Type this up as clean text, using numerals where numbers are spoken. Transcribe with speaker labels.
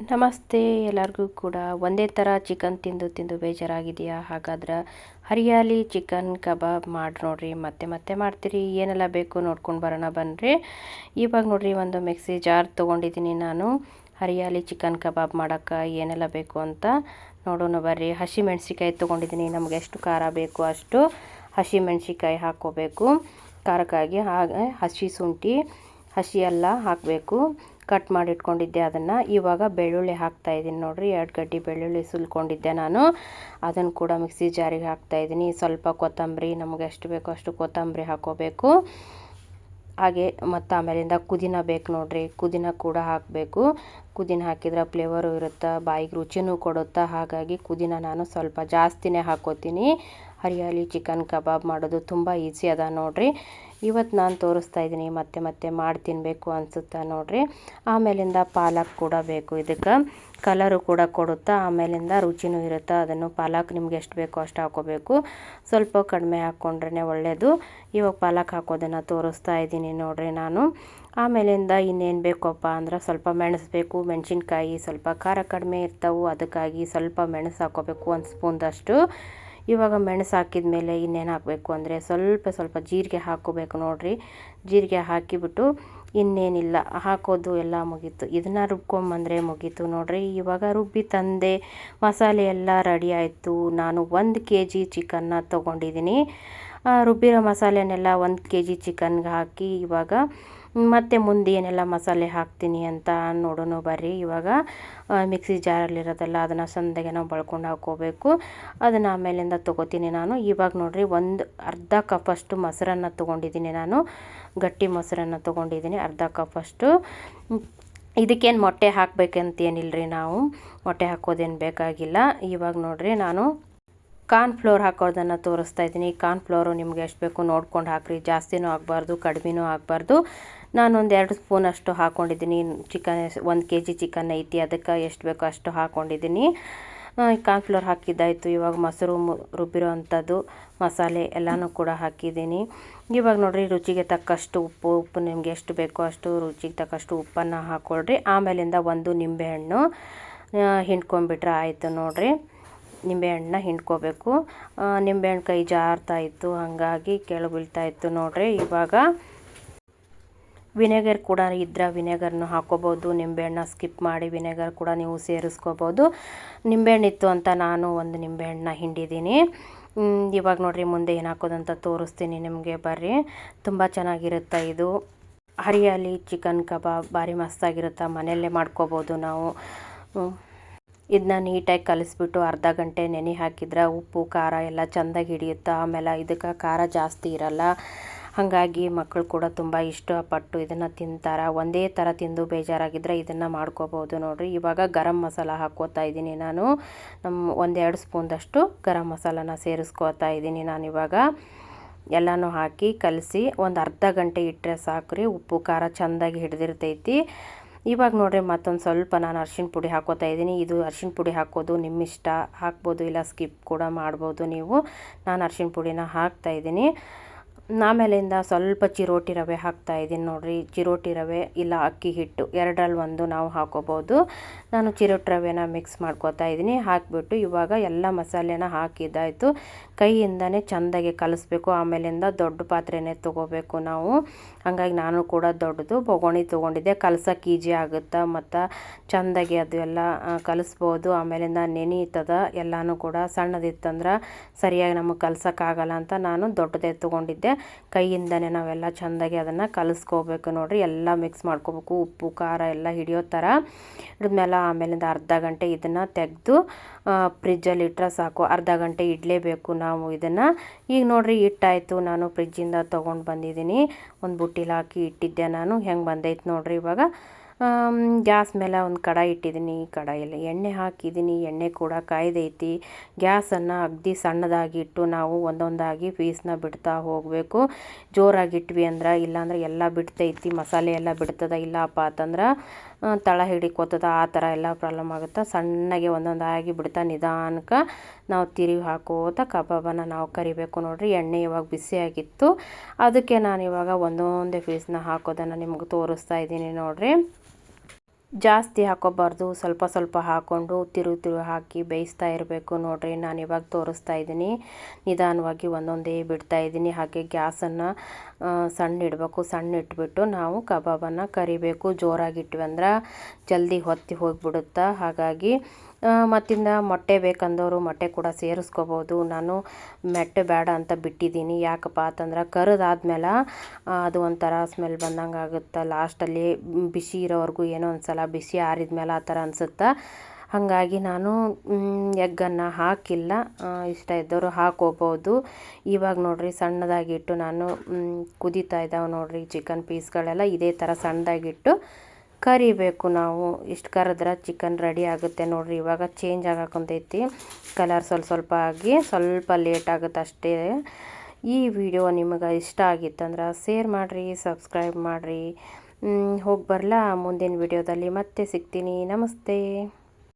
Speaker 1: ನಮಸ್ತೆ ಎಲ್ಲರಿಗೂ ಕೂಡ ಒಂದೇ ಥರ ಚಿಕನ್ ತಿಂದು ತಿಂದು ಬೇಜಾರಾಗಿದೆಯಾ? ಹಾಗಾದ್ರೆ ಹರಿಯಾಲಿ ಚಿಕನ್ ಕಬಾಬ್ ಮಾಡಿ ನೋಡ್ರಿ. ಮತ್ತೆ ಮತ್ತೆ ಮಾಡ್ತೀರಿ. ಏನೆಲ್ಲ ಬೇಕು ನೋಡ್ಕೊಂಡು ಬರೋಣ ಬನ್ನಿರಿ. ಇವಾಗ ನೋಡ್ರಿ ಒಂದು ಮಿಕ್ಸಿ ಜಾರ್ ತೊಗೊಂಡಿದ್ದೀನಿ ನಾನು. ಹರಿಯಾಲಿ ಚಿಕನ್ ಕಬಾಬ್ ಮಾಡೋಕ್ಕೆ ಏನೆಲ್ಲ ಬೇಕು ಅಂತ ನೋಡೋಣ ಬರ್ರಿ. ಹಸಿ ಮೆಣಸಿಕಾಯಿ ತೊಗೊಂಡಿದ್ದೀನಿ. ನಮಗೆ ಎಷ್ಟು ಖಾರ ಬೇಕು ಅಷ್ಟು ಹಸಿ ಮೆಣಸಿಕಾಯಿ ಹಾಕ್ಕೋಬೇಕು ಖಾರಕ್ಕಾಗಿ. ಹಾಗೆ ಹಸಿ ಶುಂಠಿ ಹಸಿ ಎಲ್ಲ ಹಾಕಬೇಕು. ಕಟ್ ಮಾಡಿ ಇಟ್ಕೊಂಡಿದ್ದೆ ಅದನ್ನು. ಇವಾಗ ಬೆಳ್ಳುಳ್ಳಿ ಹಾಕ್ತಾಯಿದ್ದೀನಿ ನೋಡಿರಿ. 2 ಗಡ್ಡೆ ಬೆಳ್ಳುಳ್ಳಿ ಸುಲ್ಕೊಂಡಿದ್ದೆ ನಾನು. ಅದನ್ನು ಕೂಡ ಮಿಕ್ಸಿ ಜಾರಿಗೆ ಹಾಕ್ತಾಯಿದ್ದೀನಿ. ಸ್ವಲ್ಪ ಕೊತ್ತಂಬರಿ, ನಮಗೆ ಎಷ್ಟು ಬೇಕೋ ಅಷ್ಟು ಕೊತ್ತಂಬರಿ ಹಾಕ್ಕೋಬೇಕು. ಹಾಗೆ ಮತ್ತು ಆಮೇಲಿಂದ ಪುದೀನ ಬೇಕು ನೋಡಿರಿ. ಪುದೀನ ಕೂಡ ಹಾಕಬೇಕು. ಪುದೀನ ಹಾಕಿದ್ರೆ ಫ್ಲೇವರು ಇರುತ್ತೆ, ಬಾಯಿಗೆ ರುಚಿನೂ ಕೊಡುತ್ತಾ. ಹಾಗಾಗಿ ಪುದೀನ ನಾನು ಸ್ವಲ್ಪ ಜಾಸ್ತಿನೇ ಹಾಕ್ಕೋತೀನಿ. ಹರಿಯಾಲಿ ಚಿಕನ್ ಕಬಾಬ್ ಮಾಡೋದು ತುಂಬ ಈಸಿ ಅದ ನೋಡಿರಿ. ಇವತ್ತು ನಾನು ತೋರಿಸ್ತಾ ಇದ್ದೀನಿ. ಮತ್ತೆ ಮತ್ತೆ ಮಾಡಿ ತಿನ್ನಬೇಕು ಅನಿಸುತ್ತಾ ನೋಡಿರಿ. ಆಮೇಲಿಂದ ಪಾಲಕ್ ಕೂಡ ಬೇಕು. ಇದಕ್ಕೆ ಕಲರು ಕೂಡ ಕೊಡುತ್ತಾ, ಆಮೇಲಿಂದ ರುಚಿನೂ ಇರುತ್ತೆ. ಅದನ್ನು ಪಾಲಕ್ ನಿಮ್ಗೆ ಎಷ್ಟು ಬೇಕೋ ಅಷ್ಟು ಹಾಕ್ಕೋಬೇಕು. ಸ್ವಲ್ಪ ಕಡಿಮೆ ಹಾಕ್ಕೊಂಡ್ರೆ ಒಳ್ಳೆಯದು. ಇವಾಗ ಪಾಲಕ್ ಹಾಕೋದನ್ನು ತೋರಿಸ್ತಾ ಇದ್ದೀನಿ ನೋಡಿರಿ ನಾನು. ಆಮೇಲಿಂದ ಇನ್ನೇನು ಬೇಕಪ್ಪ ಅಂದ್ರೆ ಸ್ವಲ್ಪ ಮೆಣಸು ಬೇಕು. ಮೆಣಸಿನ್ಕಾಯಿ ಸ್ವಲ್ಪ ಖಾರ ಕಡಿಮೆ ಇರ್ತಾವೆ, ಅದಕ್ಕಾಗಿ ಸ್ವಲ್ಪ ಮೆಣಸು ಹಾಕ್ಕೋಬೇಕು, 1 ಸ್ಪೂನ್ದಷ್ಟು. ಇವಾಗ ಮೆಣಸು ಹಾಕಿದ ಮೇಲೆ ಇನ್ನೇನು ಹಾಕಬೇಕು ಅಂದರೆ ಸ್ವಲ್ಪ ಜೀರಿಗೆ ಹಾಕ್ಕೋಬೇಕು ನೋಡಿರಿ. ಜೀರಿಗೆ ಹಾಕಿಬಿಟ್ಟು ಇನ್ನೇನಿಲ್ಲ ಹಾಕೋದು ಎಲ್ಲ ಮುಗೀತು. ಇದನ್ನು ರುಬ್ಕೊಂಬಂದರೆ ಮುಗೀತು ನೋಡಿರಿ. ಇವಾಗ ರುಬ್ಬಿ ತಂದೆ, ಮಸಾಲೆ ಎಲ್ಲ ರೆಡಿ ಆಯಿತು. ನಾನು 1 kg ಚಿಕನ್ನ ತೊಗೊಂಡಿದ್ದೀನಿ. ರುಬ್ಬಿರೋ ಮಸಾಲೆನೆಲ್ಲ 1 kg ಚಿಕನ್ಗೆ ಹಾಕಿ ಇವಾಗ ಮತ್ತು ಮುಂದೆ ಏನೆಲ್ಲ ಮಸಾಲೆ ಹಾಕ್ತೀನಿ ಅಂತ ನೋಡೋಣ ಬರ್ರಿ. ಇವಾಗ ಮಿಕ್ಸಿ ಜಾರಲ್ಲಿರೋದೆಲ್ಲ ಅದನ್ನು ಸಂದಗೆ ನಾವು ಬಳ್ಕೊಂಡು ಹಾಕ್ಕೋಬೇಕು. ಅದನ್ನು ಆಮೇಲಿಂದ ತೊಗೋತೀನಿ ನಾನು. ಇವಾಗ ನೋಡಿರಿ ಅರ್ಧ ಕಪ್ಪಷ್ಟು ಮೊಸರನ್ನು ತೊಗೊಂಡಿದ್ದೀನಿ ನಾನು. ಗಟ್ಟಿ ಮೊಸರನ್ನು ತೊಗೊಂಡಿದ್ದೀನಿ ಅರ್ಧ ಕಪ್ಪಷ್ಟು. ಇದಕ್ಕೇನು ಮೊಟ್ಟೆ ಹಾಕಬೇಕಂತೇನಿಲ್ಲರಿ, ನಾವು ಮೊಟ್ಟೆ ಹಾಕೋದೇನು ಬೇಕಾಗಿಲ್ಲ. ಇವಾಗ ನೋಡಿರಿ ನಾನು ಕಾರ್ನ್ಫ್ಲೋರ್ ಹಾಕೋದನ್ನು ತೋರಿಸ್ತಾ ಇದ್ದೀನಿ. ಕಾರ್ನ್ಫ್ಲೋರು ನಿಮ್ಗೆ ಎಷ್ಟು ಬೇಕು ನೋಡ್ಕೊಂಡು ಹಾಕಿರಿ. ಜಾಸ್ತಿನೂ ಆಗಬಾರ್ದು, ಕಡಿಮೆನೂ ಆಗಬಾರ್ದು. ನಾನೊಂದು 2 ಸ್ಪೂನಷ್ಟು ಹಾಕ್ಕೊಂಡಿದ್ದೀನಿ. ಚಿಕನ್ 1 kg ಚಿಕನ್ ಐತಿ, ಅದಕ್ಕೆ ಎಷ್ಟು ಬೇಕೋ ಅಷ್ಟು ಹಾಕ್ಕೊಂಡಿದ್ದೀನಿ. ಕಾರ್ನ್ಫ್ಲೋರ್ ಹಾಕಿದ್ದಾಯಿತು. ಇವಾಗ ಮೊಸರು ರುಬ್ಬಿರೋ ಅಂಥದ್ದು ಮಸಾಲೆ ಎಲ್ಲನೂ ಕೂಡ ಹಾಕಿದ್ದೀನಿ. ಇವಾಗ ನೋಡಿರಿ ರುಚಿಗೆ ತಕ್ಕಷ್ಟು ಉಪ್ಪು ನಿಮಗೆ ಎಷ್ಟು ಬೇಕೋ ಅಷ್ಟು ರುಚಿಗೆ ತಕ್ಕಷ್ಟು ಉಪ್ಪನ್ನು ಹಾಕ್ಕೊಳ್ರಿ. ಆಮೇಲಿಂದ 1 ನಿಂಬೆಹಣ್ಣು ಹಿಂಡ್ಕೊಂಡ್ಬಿಟ್ರೆ ಆಯಿತು ನೋಡಿರಿ. ನಿಂಬೆಹಣ್ಣನ್ನ ಹಿಂಡ್ಕೋಬೇಕು. ನಿಂಬೆಹಣ್ಣು ಕೈ ಜಾರ್ತಾಯಿತ್ತು, ಹಾಗಾಗಿ ಕೆಳಗೆ ಬೀಳ್ತಾಯಿತ್ತು ನೋಡಿರಿ. ಇವಾಗ ವಿನೆಗರ್ ಕೂಡ ಇದ್ದರೆ ವಿನೆಗರ್ನು ಹಾಕ್ಕೋಬೋದು. ನಿಂಬೆಹಣ್ಣ ಸ್ಕಿಪ್ ಮಾಡಿ ವಿನೆಗರ್ ಕೂಡ ನೀವು ಸೇರಿಸ್ಕೋಬೋದು. ನಿಂಬೆಹಣ್ಣಿತ್ತು ಅಂತ ನಾನು 1 ನಿಂಬೆಹಣ್ಣನ್ನ ಹಿಂಡಿದ್ದೀನಿ. ಇವಾಗ ನೋಡಿರಿ ಮುಂದೆ ಏನು ಹಾಕೋದಂತ ತೋರಿಸ್ತೀನಿ ನಿಮಗೆ ಬರ್ರಿ. ತುಂಬ ಚೆನ್ನಾಗಿರುತ್ತೆ ಇದು. ಹರಿಯಾಲಿ ಚಿಕನ್ ಕಬಾಬ್ ಭಾರಿ ಮಸ್ತಾಗಿರುತ್ತೆ. ಮನೆಯಲ್ಲೇ ಮಾಡ್ಕೋಬೋದು ನಾವು. ಇದನ್ನ ನೀಟಾಗಿ ಕಲಿಸ್ಬಿಟ್ಟು ಅರ್ಧ ಗಂಟೆ ನೆನೆ ಹಾಕಿದ್ರೆ ಉಪ್ಪು ಖಾರ ಎಲ್ಲ ಚೆಂದಾಗಿ ಹಿಡಿಯುತ್ತೆ. ಆಮೇಲೆ ಇದಕ್ಕೆ ಖಾರ ಜಾಸ್ತಿ ಇರಲ್ಲ, ಹಾಗಾಗಿ ಮಕ್ಕಳು ಕೂಡ ತುಂಬ ಇಷ್ಟಪಟ್ಟು ಇದನ್ನು ತಿಂತಾರೆ. ಒಂದೇ ಥರ ತಿಂದು ಬೇಜಾರಾಗಿದ್ದರೆ ಇದನ್ನು ಮಾಡ್ಕೋಬೋದು ನೋಡಿರಿ. ಇವಾಗ ಗರಂ ಮಸಾಲ ಹಾಕ್ಕೋತಾ ಇದ್ದೀನಿ ನಾನು. 1-2 ಸ್ಪೂನ್ದಷ್ಟು ಗರಂ ಮಸಾಲನ ಸೇರಿಸ್ಕೋತಾ ಇದ್ದೀನಿ ನಾನು. ಇವಾಗ ಎಲ್ಲನೂ ಹಾಕಿ ಕಲಸಿ ಒಂದು ಅರ್ಧ ಗಂಟೆ ಇಟ್ಟರೆ ಸಾಕ್ರಿ. ಉಪ್ಪು ಖಾರ ಚೆಂದಾಗಿ ಹಿಡಿದಿರ್ತೈತಿ. ಇವಾಗ ನೋಡಿರಿ ಮತ್ತೊಂದು ಸ್ವಲ್ಪ ನಾನು ಅರಿಶಿಣ ಪುಡಿ ಹಾಕ್ಕೋತಾ ಇದ್ದೀನಿ. ಇದು ಅರಿಶಿಣ ಪುಡಿ ಹಾಕೋದು ನಿಮ್ಮಿಷ್ಟ, ಹಾಕ್ಬೋದು ಇಲ್ಲ ಸ್ಕಿಪ್ ಕೂಡ ಮಾಡ್ಬೋದು ನೀವು. ನಾನು ಅರಿಶಿಣ ಪುಡಿನ ಹಾಕ್ತಾಯಿದ್ದೀನಿ. ಆಮೇಲಿಂದ ಸ್ವಲ್ಪ ಚಿರೋಟಿ ರವೆ ಹಾಕ್ತಾಯಿದ್ದೀನಿ ನೋಡಿರಿ. ಚಿರೋಟಿ ರವೆ ಇಲ್ಲ ಅಕ್ಕಿ ಹಿಟ್ಟು, 2ರಲ್ಲಿ 1 ನಾವು ಹಾಕೋಬೋದು. ನಾನು ಚಿರೋಟಿ ರವೆನ ಮಿಕ್ಸ್ ಮಾಡ್ಕೋತಾ ಇದ್ದೀನಿ. ಹಾಕಿಬಿಟ್ಟು ಇವಾಗ ಎಲ್ಲ ಮಸಾಲೆನ ಹಾಕಿದ್ದಾಯಿತು. ಕೈಯಿಂದನೇ ಚೆಂದಾಗಿ ಕಲಿಸ್ಬೇಕು. ಆಮೇಲಿಂದ ದೊಡ್ಡ ಪಾತ್ರೆನೇ ತೊಗೋಬೇಕು ನಾವು. ಹಾಗಾಗಿ ನಾನು ಕೂಡ ದೊಡ್ಡದು ಬೊಗೋಣಿ ತೊಗೊಂಡಿದ್ದೆ. ಕಲ್ಸೋಕೆ ಈಜಿ ಆಗುತ್ತೆ ಮತ್ತು ಚೆಂದಾಗಿ ಅದು ಎಲ್ಲ ಕಲಿಸ್ಬೋದು. ಆಮೇಲಿಂದ ನೆನೀತದ ಎಲ್ಲನೂ ಕೂಡ. ಸಣ್ಣದಿತ್ತಂದ್ರೆ ಸರಿಯಾಗಿ ನಮಗೆ ಕಲ್ಸೋಕ್ಕಾಗಲ್ಲ ಅಂತ ನಾನು ದೊಡ್ಡದೇ ತೊಗೊಂಡಿದ್ದೆ. ಕೈಯಿಂದನೇ ನಾವೆಲ್ಲ ಚೆಂದಾಗಿ ಅದನ್ನು ಕಲಿಸ್ಕೋಬೇಕು ನೋಡಿರಿ. ಎಲ್ಲ ಮಿಕ್ಸ್ ಮಾಡ್ಕೋಬೇಕು, ಉಪ್ಪು ಖಾರ ಎಲ್ಲ ಹಿಡಿಯೋ ಥರ ಹಿಡಿದ್ಮೇಲೆ ಆಮೇಲಿಂದ ಅರ್ಧ ಗಂಟೆ ಇದನ್ನು ತೆಗೆದು ಫ್ರಿಜ್ಜಲ್ಲಿ ಇಟ್ಟರೆ ಸಾಕು. ಅರ್ಧ ಗಂಟೆ ಇಡಲೇಬೇಕು ನಾವು ಇದನ್ನು. ಈಗ ನೋಡಿರಿ ಇಟ್ಟಾಯಿತು. ನಾನು ಫ್ರಿಜ್ಜಿಂದ ತೊಗೊಂಡು ಬಂದಿದ್ದೀನಿ. ಒಂದು ಬುಟ್ಟಿಲಿ ಹಾಕಿ ಇಟ್ಟಿದ್ದೆ ನಾನು. ಹೆಂಗೆ ಬಂದೈತೆ ನೋಡಿರಿ. ಇವಾಗ ಗ್ಯಾಸ್ ಮೇಲೆ ಒಂದು ಕಡಾಯಿ ಇಟ್ಟಿದ್ದೀನಿ. ಕಡಾಯಲ್ಲಿ ಎಣ್ಣೆ ಹಾಕಿದ್ದೀನಿ. ಎಣ್ಣೆ ಕೂಡ ಕಾಯ್ದೈತಿ. ಗ್ಯಾಸನ್ನು ಅಗದಿ ಸಣ್ಣದಾಗಿಟ್ಟು ನಾವು ಒಂದೊಂದಾಗಿ ಪೀಸ್ನ ಬಿಡ್ತಾ ಹೋಗಬೇಕು. ಜೋರಾಗಿಟ್ವಿ ಅಂದ್ರೆ ಇಲ್ಲಾಂದ್ರೆ ಎಲ್ಲ ಬಿಡ್ತೈತಿ, ಮಸಾಲೆ ಎಲ್ಲ ಬಿಡ್ತದ. ಇಲ್ಲಪ್ಪ ಅಂತಂದ್ರೆ ತಳ ಹಿಡಿಕೋತದ, ಆ ಥರ ಎಲ್ಲ ಪ್ರಾಬ್ಲಮ್ ಆಗುತ್ತೆ. ಸಣ್ಣಗೆ ಒಂದೊಂದಾಗಿ ಬಿಡ್ತಾ ನಿಧಾನಕ್ಕೆ ನಾವು ತಿರುವಿ ಹಾಕೋತ ಕಬಾಬನ್ನು ನಾವು ಕರಿಬೇಕು ನೋಡಿರಿ. ಎಣ್ಣೆ ಇವಾಗ ಬಿಸಿಯಾಗಿತ್ತು, ಅದಕ್ಕೆ ನಾನು ಇವಾಗ ಒಂದೊಂದೇ ಪೀಸ್ನ ಹಾಕೋದನ್ನು ನಿಮ್ಗೆ ತೋರಿಸ್ತಾ ಇದ್ದೀನಿ ನೋಡಿರಿ. ಜಾಸ್ತಿ ಹಾಕೋಬಾರ್ದು, ಸ್ವಲ್ಪ ಸ್ವಲ್ಪ ಹಾಕ್ಕೊಂಡು ತಿರು ಹಾಕಿ ಬೇಯಿಸ್ತಾ ಇರಬೇಕು. ನೋಡಿರಿ ನಾನು ಇವಾಗ ತೋರಿಸ್ತಾ ಇದ್ದೀನಿ, ನಿಧಾನವಾಗಿ ಒಂದೊಂದೇ ಬಿಡ್ತಾ ಇದ್ದೀನಿ. ಹಾಗೆ ಗ್ಯಾಸನ್ನು ಸಣ್ಣ ಇಡಬೇಕು. ಸಣ್ಣ ಇಟ್ಬಿಟ್ಟು ನಾವು ಕಬಾಬನ್ನು ಕರಿಬೇಕು. ಜೋರಾಗಿ ಇಟ್ವಿ ಅಂದ್ರೆ ಜಲ್ದಿ ಹೊತ್ತಿ ಹೋಗಿಬಿಡುತ್ತಾ. ಹಾಗಾಗಿ ಮತ್ತಿಂದ ಮೊಟ್ಟೆ ಬೇಕಂದವರು ಮೊಟ್ಟೆ ಕೂಡ ಸೇರಿಸ್ಕೋಬೋದು. ನಾನು ಮೊಟ್ಟೆ ಬೇಡ ಅಂತ ಬಿಟ್ಟಿದ್ದೀನಿ. ಯಾಕಪ್ಪ ಅಂತಂದ್ರೆ ಕರಿದಾದ್ಮೇಲೆ ಅದು ಒಂಥರ ಸ್ಮೆಲ್ ಬಂದಂಗೆ ಆಗುತ್ತೆ. ಲಾಸ್ಟಲ್ಲಿ ಬಿಸಿ ಇರೋವರೆಗೂ ಏನೋ ಒಂದು ಸಲ ಬಿಸಿ ಆರಿದ್ಮೇಲೆ ಆ ಥರ ಅನಿಸುತ್ತೆ. ಹಾಗಾಗಿ ನಾನು ಎಗ್ಗನ್ನು ಹಾಕಿಲ್ಲ. ಇಷ್ಟ ಇದ್ದವರು ಹಾಕೋಬೋದು. ಇವಾಗ ನೋಡಿರಿ ಸಣ್ಣದಾಗಿಟ್ಟು ನಾನು ಕುದೀತಾ ಇದ್ದಾವೆ ನೋಡಿರಿ ಚಿಕನ್ ಪೀಸ್ಗಳೆಲ್ಲ ಇದೇ ಥರ ಸಣ್ಣದಾಗಿಟ್ಟು ಕರಿಬೇಕು. ನಾವು ಇಷ್ಟು ಕರೆದ್ರೆ ಚಿಕನ್ ರೆಡಿ ಆಗುತ್ತೆ ನೋಡಿರಿ. ಇವಾಗ ಚೇಂಜ್ ಆಗಕ್ಕಂತೈತಿ ಕಲರ್ ಸ್ವಲ್ಪ ಆಗಿ, ಸ್ವಲ್ಪ ಲೇಟ್ ಆಗುತ್ತೆ ಅಷ್ಟೇ. ಈ ವಿಡಿಯೋ ನಿಮಗೆ ಇಷ್ಟ ಆಗಿತ್ತಂದ್ರೆ ಶೇರ್ ಮಾಡಿರಿ, ಸಬ್ಸ್ಕ್ರೈಬ್ ಮಾಡಿರಿ. ಹೋಗಿ ಬರಲಾ ಮುಂದಿನ ವಿಡಿಯೋದಲ್ಲಿ ಮತ್ತೆ ಸಿಗ್ತೀನಿ. ನಮಸ್ತೆ.